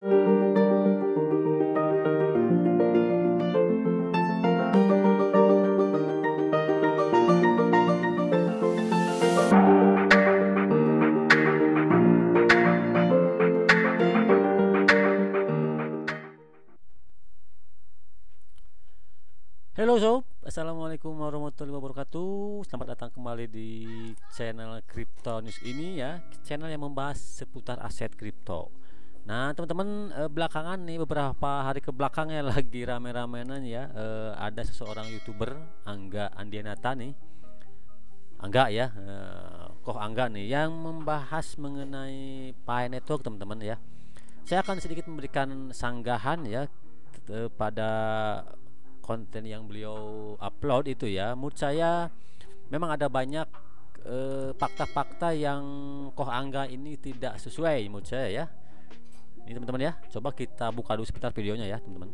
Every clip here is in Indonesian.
Halo sob, assalamualaikum warahmatullahi wabarakatuh. Selamat datang kembali di channel Crypto News ini ya, channel yang membahas seputar aset kripto. Nah teman-teman, belakangan nih beberapa hari ke belakangnya lagi rame-ramenan ya, ada seseorang youtuber Angga Andianata nih, Angga ya, Angga nih yang membahas mengenai Pi Network teman-teman ya. Saya akan sedikit memberikan sanggahan ya pada konten yang beliau upload itu ya. Menurut saya memang ada banyak fakta-fakta yang Angga ini tidak sesuai menurut saya ya. Ini teman-teman ya, coba kita buka dulu sebentar videonya ya teman-teman.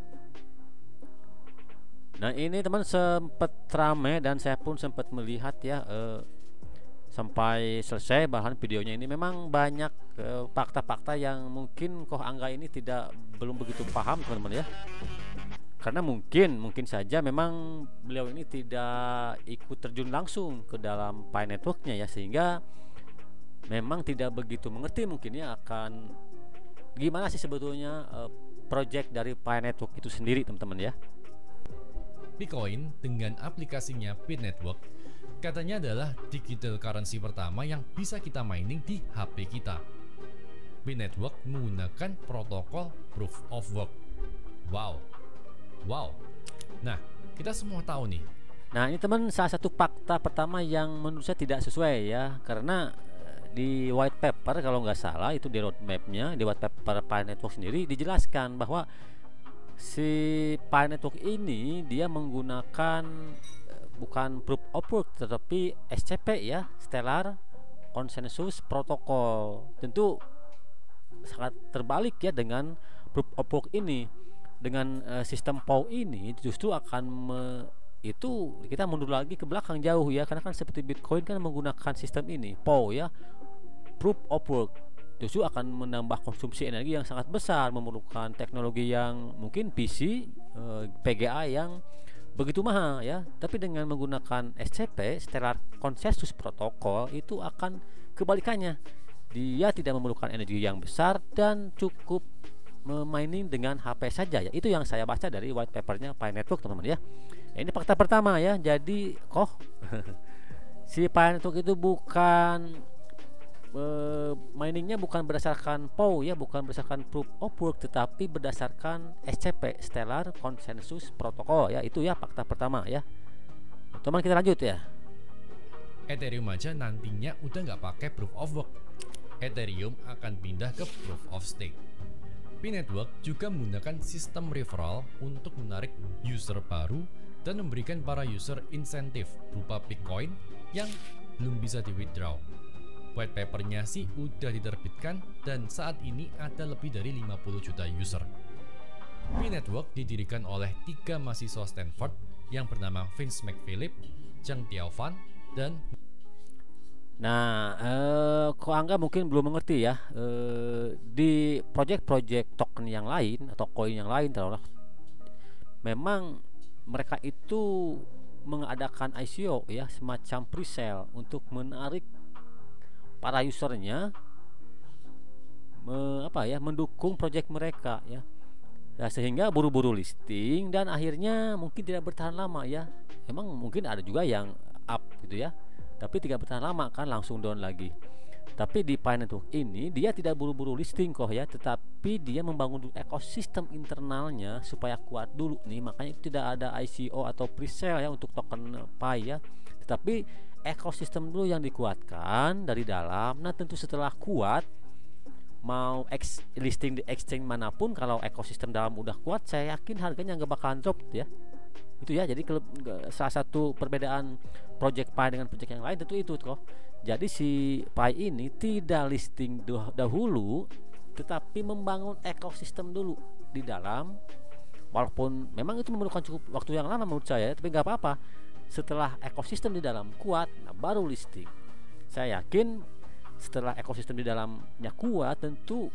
Nah ini teman sempat rame dan saya pun sempat melihat ya sampai selesai bahan videonya. Ini memang banyak fakta-fakta yang mungkin Angga ini belum begitu paham teman-teman ya, karena mungkin saja memang beliau ini tidak ikut terjun langsung ke dalam Pi Networknya ya, sehingga memang tidak begitu mengerti mungkin ya akan gimana sih sebetulnya project dari Pi Network itu sendiri teman-teman ya. Bitcoin dengan aplikasinya Pi Network katanya adalah digital currency pertama yang bisa kita mining di HP kita. Pi Network menggunakan protokol Proof of Work. Wow. Nah, kita semua tahu nih. Nah, ini teman salah satu fakta pertama yang menurut saya tidak sesuai ya, karena di white paper kalau nggak salah itu di roadmapnya, di white paper Pi Network sendiri dijelaskan bahwa si Pi Network ini dia menggunakan bukan Proof of Work tetapi SCP ya, Stellar Consensus Protocol. Tentu sangat terbalik ya dengan Proof of Work ini. Dengan sistem POW ini justru akan itu kita mundur lagi ke belakang jauh ya, karena kan seperti Bitcoin kan menggunakan sistem ini POW ya, Proof of Work, justru akan menambah konsumsi energi yang sangat besar, memerlukan teknologi yang mungkin PC PGA yang begitu mahal ya. Tapi dengan menggunakan SCP Stellar Consensus Protocol itu akan kebalikannya, dia tidak memerlukan energi yang besar dan cukup mining dengan HP saja ya. Itu yang saya baca dari white papernya Pi Network teman-teman ya. Ini fakta pertama ya. Jadi si Pi Network itu bukan miningnya bukan berdasarkan POW ya, bukan berdasarkan Proof of Work, tetapi berdasarkan SCP Stellar Consensus Protocol ya. Itu ya fakta pertama ya. Teman, kita lanjut ya. Ethereum aja nantinya udah nggak pakai Proof of Work. Ethereum akan pindah ke Proof of Stake. Pi Network juga menggunakan sistem referral untuk menarik user baru dan memberikan para user insentif berupa Bitcoin yang belum bisa di withdraw. White papernya sih udah diterbitkan dan saat ini ada lebih dari 50 juta user. Pi Network didirikan oleh 3 mahasiswa Stanford yang bernama Vince McPhilip, Zheng Tiaofan, dan Nah, Angga mungkin belum mengerti ya, di project-project token yang lain atau koin yang lain taruhlah, memang mereka itu mengadakan ICO ya, semacam pre-sale untuk menarik para usernya mendukung project mereka ya. Nah, sehingga buru-buru listing dan akhirnya mungkin tidak bertahan lama ya. Emang mungkin ada juga yang up gitu ya, tapi tidak bertahan lama kan, langsung down lagi. Tapi di Pi Network ini dia tidak buru-buru listing ya, tetapi dia membangun dulu ekosistem internalnya supaya kuat dulu nih. Makanya itu tidak ada ICO atau pre-sale ya untuk token Pi ya, tetapi ekosistem dulu yang dikuatkan dari dalam. Nah tentu setelah kuat, mau listing di exchange manapun, kalau ekosistem dalam udah kuat, saya yakin harganya nggak bakalan drop ya. Itu ya, jadi salah satu perbedaan project Pi dengan project yang lain tentu itu Jadi si Pi ini tidak listing dahulu, tetapi membangun ekosistem dulu di dalam. Walaupun memang itu memerlukan cukup waktu yang lama menurut saya, tapi nggak apa-apa. Setelah ekosistem di dalam kuat, nah baru listing. Saya yakin setelah ekosistem di dalamnya kuat, tentu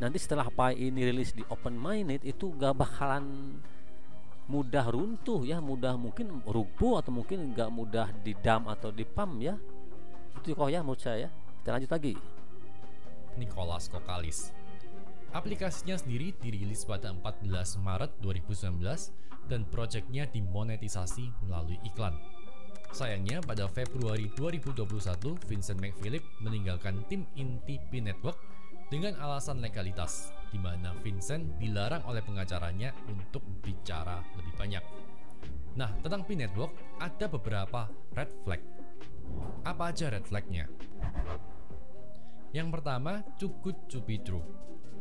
nanti setelah Pi ini rilis di open mainnet itu gak bakalan mudah runtuh ya, mudah mungkin rubuh atau mungkin gak mudah di dump atau di pump ya. Itu kok ya menurut saya. Kita lanjut lagi. Nicholas Kokalis. Aplikasinya sendiri dirilis pada 14 Maret 2019 dan proyeknya dimonetisasi melalui iklan. Sayangnya pada Februari 2021 Vincent McPhilip meninggalkan tim inti Pi Network dengan alasan legalitas, di mana Vincent dilarang oleh pengacaranya untuk bicara lebih banyak. Nah, tentang Pi Network ada beberapa red flag. Apa aja red flagnya? Yang pertama, too good to be true.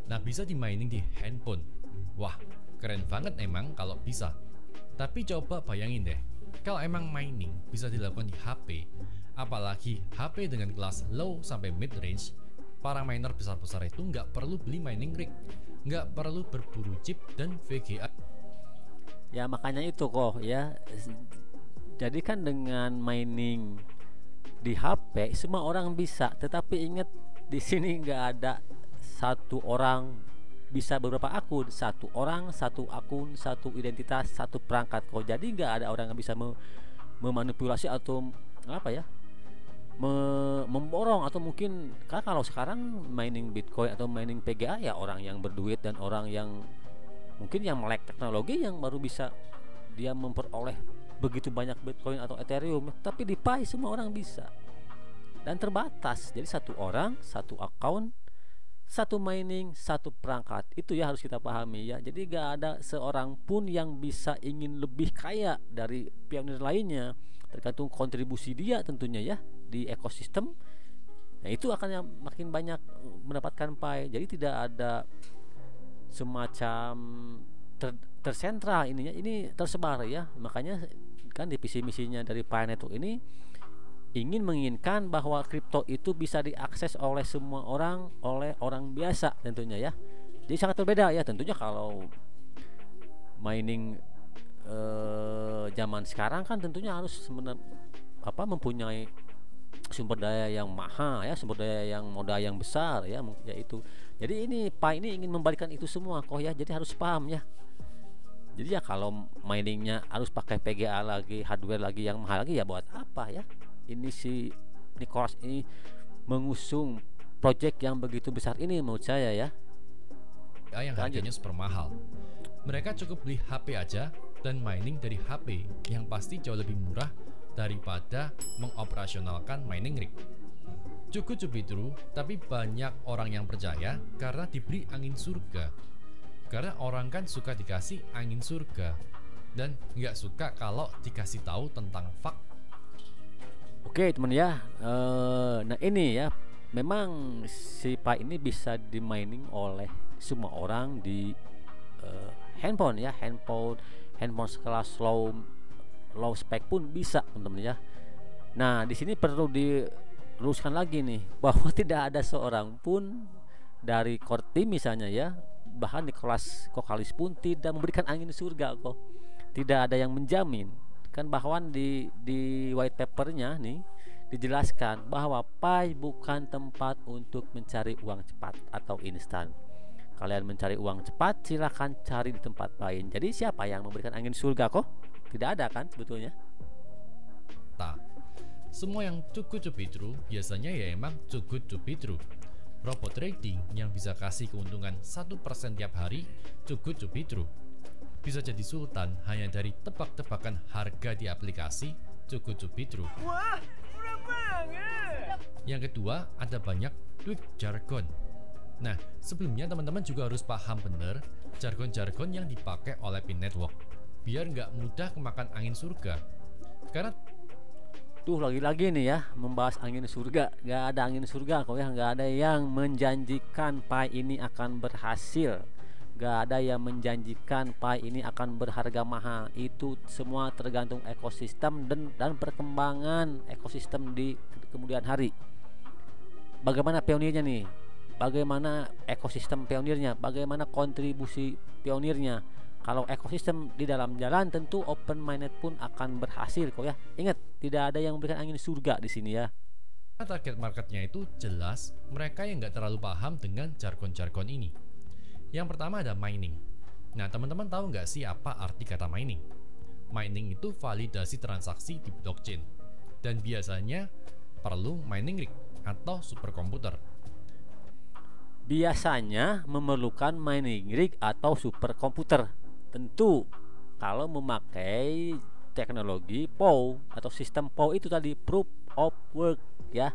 Nah, bisa di mining di handphone. Wah, keren banget emang kalau bisa. Tapi coba bayangin deh, kalau emang mining bisa dilakukan di HP, apalagi HP dengan kelas low sampai mid range, para miner besar-besar itu nggak perlu beli mining rig, nggak perlu berburu chip dan VGA. Ya makanya itu kok ya. Jadi kan dengan mining di HP semua orang bisa, tetapi ingat di sini nggak ada satu orang bisa beberapa akun, satu orang satu akun, satu identitas, satu perangkat kok. Jadi nggak ada orang yang bisa memanipulasi atau apa ya, memborong atau mungkin kalau sekarang mining Bitcoin atau mining PGA ya orang yang berduit dan orang yang mungkin yang melek teknologi yang baru bisa dia memperoleh begitu banyak Bitcoin atau Ethereum. Tapi di Pi semua orang bisa dan terbatas. Jadi satu orang satu akun, satu mining, satu perangkat. Itu ya harus kita pahami ya. Jadi gak ada seorang pun yang bisa ingin lebih kaya dari pionir lainnya, tergantung kontribusi dia tentunya ya di ekosistem. Nah itu akan yang makin banyak mendapatkan Pi. Jadi tidak ada semacam tersentra ininya, ini tersebar ya. Makanya kan di visi misinya dari Pi Network ini menginginkan bahwa kripto itu bisa diakses oleh semua orang, oleh orang biasa tentunya ya. Jadi sangat berbeda ya tentunya. Kalau mining zaman sekarang kan tentunya harus mempunyai sumber daya yang mahal ya, sumber daya yang modal yang besar ya, yaitu. Jadi ini Pi ini ingin membalikan itu semua kok ya. Jadi harus paham ya. Jadi ya kalau miningnya harus pakai PGA lagi, hardware lagi yang mahal lagi ya buat apa ya? Ini si Nicholas ini mengusung project yang begitu besar ini menurut saya ya. Yang harganya super mahal. Mereka cukup beli HP aja dan mining dari HP yang pasti jauh lebih murah daripada mengoperasionalkan mining rig. Cukup to be true, tapi banyak orang yang percaya karena diberi angin surga. Karena orang kan suka dikasih angin surga dan nggak suka kalau dikasih tahu tentang fakta. Oke teman ya, nah ini ya, memang si Pi ini bisa di mining oleh semua orang di handphone ya, handphone sekelas low spec pun bisa teman-teman ya. Nah di sini perlu diluruskan lagi nih bahwa tidak ada seorang pun dari core team misalnya ya, bahkan di kelas Kokalis pun tidak memberikan angin surga kok. Tidak ada yang menjamin. Kan bahwa di white papernya nih dijelaskan bahwa Pi bukan tempat untuk mencari uang cepat atau instan. Kalian mencari uang cepat silahkan cari di tempat lain. Jadi siapa yang memberikan angin surga kok? Tidak ada kan sebetulnya. Semua yang too good to be true biasanya ya emang too good to be true. Robot trading yang bisa kasih keuntungan 1% tiap hari too good to be true. Bisa jadi sultan hanya dari tebak-tebakan harga di aplikasi too good to be true. Wah, murah banget. Yang kedua, ada banyak tweak jargon. Nah, sebelumnya teman-teman juga harus paham benar jargon-jargon yang dipakai oleh Pi Network biar nggak mudah kemakan angin surga. Karena Tuh lagi-lagi nih ya membahas angin surga. Nggak ada angin surga kok ya, nggak ada yang menjanjikan Pi ini akan berhasil. Gak ada yang menjanjikan Pi ini akan berharga mahal. Itu semua tergantung ekosistem dan perkembangan ekosistem di kemudian hari. Bagaimana pionirnya nih? Bagaimana ekosistem pionirnya? Bagaimana kontribusi pionirnya? Kalau ekosistem di dalam jalan, tentu open mainnet pun akan berhasil kok ya. Ingat, tidak ada yang memberikan angin surga di sini ya. target marketnya itu jelas mereka yang nggak terlalu paham dengan jargon-jargon ini. Yang pertama ada mining. Nah, teman-teman tahu nggak sih apa arti kata mining? Mining itu validasi transaksi di blockchain, dan biasanya perlu mining rig atau superkomputer. Biasanya memerlukan mining rig atau superkomputer. Tentu kalau memakai teknologi POW atau sistem POW itu tadi, Proof of Work ya.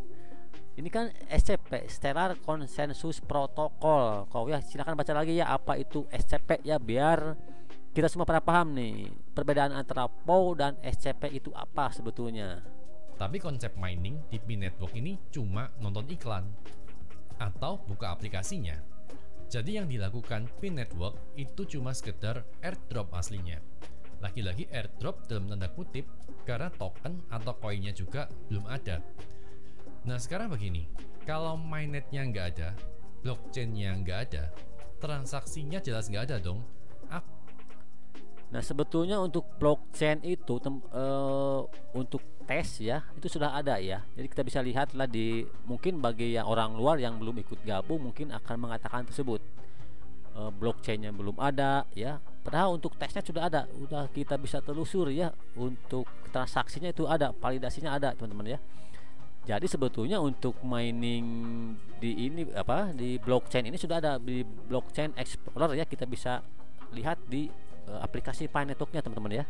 Ini kan SCP, Stellar Consensus Protocol. Kau ya silakan baca lagi ya apa itu SCP ya, biar kita semua pada paham nih perbedaan antara POW dan SCP itu apa sebetulnya. Tapi konsep mining di P-Network ini cuma nonton iklan atau buka aplikasinya. Jadi yang dilakukan P-Network itu cuma sekedar airdrop aslinya. Lagi-lagi airdrop dalam tanda kutip karena token atau koinnya juga belum ada. Nah sekarang begini, kalau mainnetnya nggak ada, blockchainnya nggak ada, transaksinya jelas nggak ada dong. Nah sebetulnya untuk blockchain itu untuk tes ya itu sudah ada ya. Jadi kita bisa lihatlah di mungkin bagi yang orang luar yang belum ikut gabung mungkin akan mengatakan tersebut blockchainnya belum ada ya. Padahal untuk tesnya sudah ada, udah kita bisa telusur ya. Untuk transaksinya itu ada, validasinya ada teman-teman ya. Jadi sebetulnya untuk mining di ini di blockchain ini sudah ada di Blockchain Explorer ya, kita bisa lihat di aplikasi Pi-Network-nya teman-teman ya.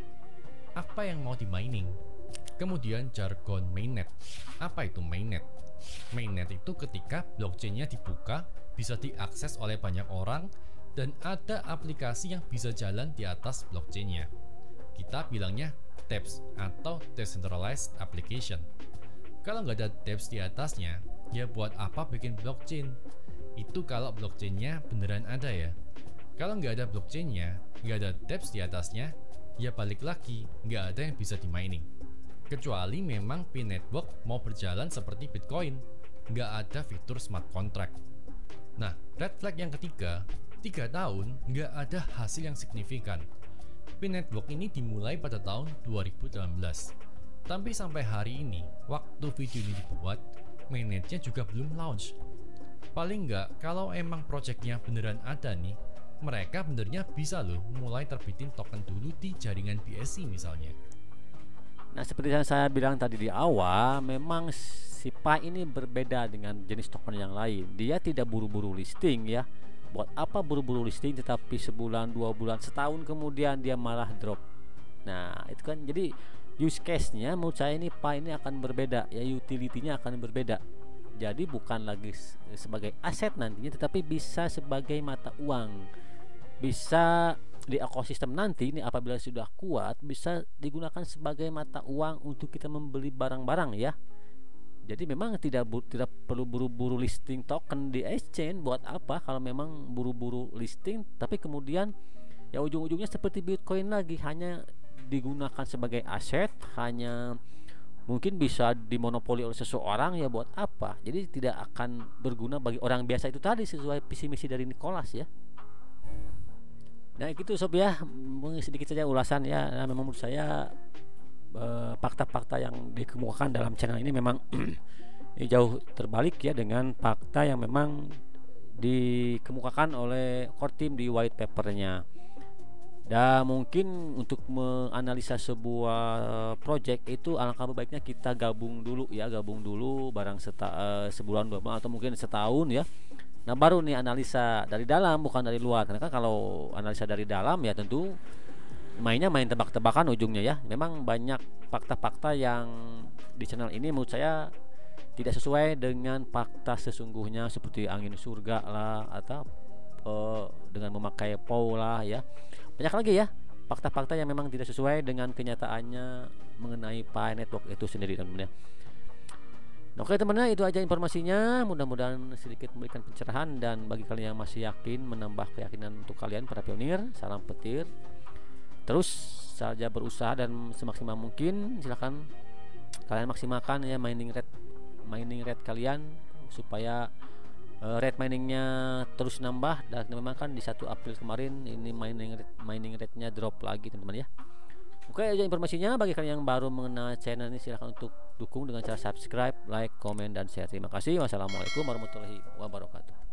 Apa yang mau di mining? Kemudian jargon mainnet. Apa itu mainnet? Mainnet itu ketika blockchain-nya dibuka, bisa diakses oleh banyak orang dan ada aplikasi yang bisa jalan di atas blockchain-nya. Kita bilangnya dApps atau Decentralized Application. Kalau nggak ada dApps di atasnya, ya buat apa bikin blockchain? Itu kalau blockchain-nya beneran ada ya. Kalau nggak ada blockchain-nya, nggak ada dApps di atasnya, ya balik lagi, nggak ada yang bisa di mining. Kecuali memang P-Network mau berjalan seperti Bitcoin, nggak ada fitur smart contract. Nah, red flag yang ketiga, 3 tahun nggak ada hasil yang signifikan. P-Network ini dimulai pada tahun 2018. Tapi sampai hari ini, waktu video ini dibuat, mainnetnya juga belum launch. Paling nggak, kalau emang projectnya beneran ada nih, mereka benernya bisa loh mulai terbitin token dulu di jaringan BSC misalnya. Nah seperti yang saya bilang tadi di awal, memang si Pi ini berbeda dengan jenis token yang lain. Dia tidak buru-buru listing ya. Buat apa buru-buru listing tetapi sebulan, 2 bulan, setahun kemudian dia malah drop. Nah itu kan jadi use case-nya menurut saya ini Pi ini akan berbeda ya, utility-nya akan berbeda. Jadi bukan lagi sebagai aset nantinya, tetapi bisa sebagai mata uang. Bisa di ekosistem nanti ini apabila sudah kuat bisa digunakan sebagai mata uang untuk kita membeli barang-barang ya. Jadi memang tidak perlu buru-buru listing token di exchange. Buat apa kalau memang buru-buru listing tapi kemudian ya ujung-ujungnya seperti Bitcoin lagi, hanya digunakan sebagai aset, hanya mungkin bisa dimonopoli oleh seseorang ya. Buat apa? Jadi tidak akan berguna bagi orang biasa itu tadi, sesuai visi misi dari Nicholas ya. Nah gitu sob ya, sedikit saja ulasan ya. Nah, memang menurut saya fakta-fakta yang dikemukakan dalam channel ini memang ini jauh terbalik ya dengan fakta yang memang dikemukakan oleh core team di white papernya. Dan mungkin untuk menganalisa sebuah project itu alangkah baiknya kita gabung dulu barang sebulan 2 bulan atau mungkin setahun ya. Nah baru nih analisa dari dalam, bukan dari luar. Karena kan kalau analisa dari dalam ya tentu main tebak-tebakan ujungnya ya. Memang banyak fakta-fakta yang di channel ini menurut saya tidak sesuai dengan fakta sesungguhnya, seperti angin surga lah atau dengan memakai POW lah ya. Banyak lagi ya fakta-fakta yang memang tidak sesuai dengan kenyataannya mengenai Pi-Network itu sendiri teman-teman ya. Oke teman-teman, itu aja informasinya. Mudah-mudahan sedikit memberikan pencerahan, dan bagi kalian yang masih yakin, menambah keyakinan untuk kalian para pionir. Salam petir, terus saja berusaha dan semaksimal mungkin silahkan kalian maksimalkan ya mining rate kalian supaya rate miningnya terus nambah. Dan memang kan di 1 April kemarin ini mining rate-nya drop lagi teman-teman ya. Oke aja informasinya. Bagi kalian yang baru mengenal channel ini silahkan untuk dukung dengan cara subscribe, like, komen, dan share. Terima kasih. Wassalamualaikum warahmatullahi wabarakatuh.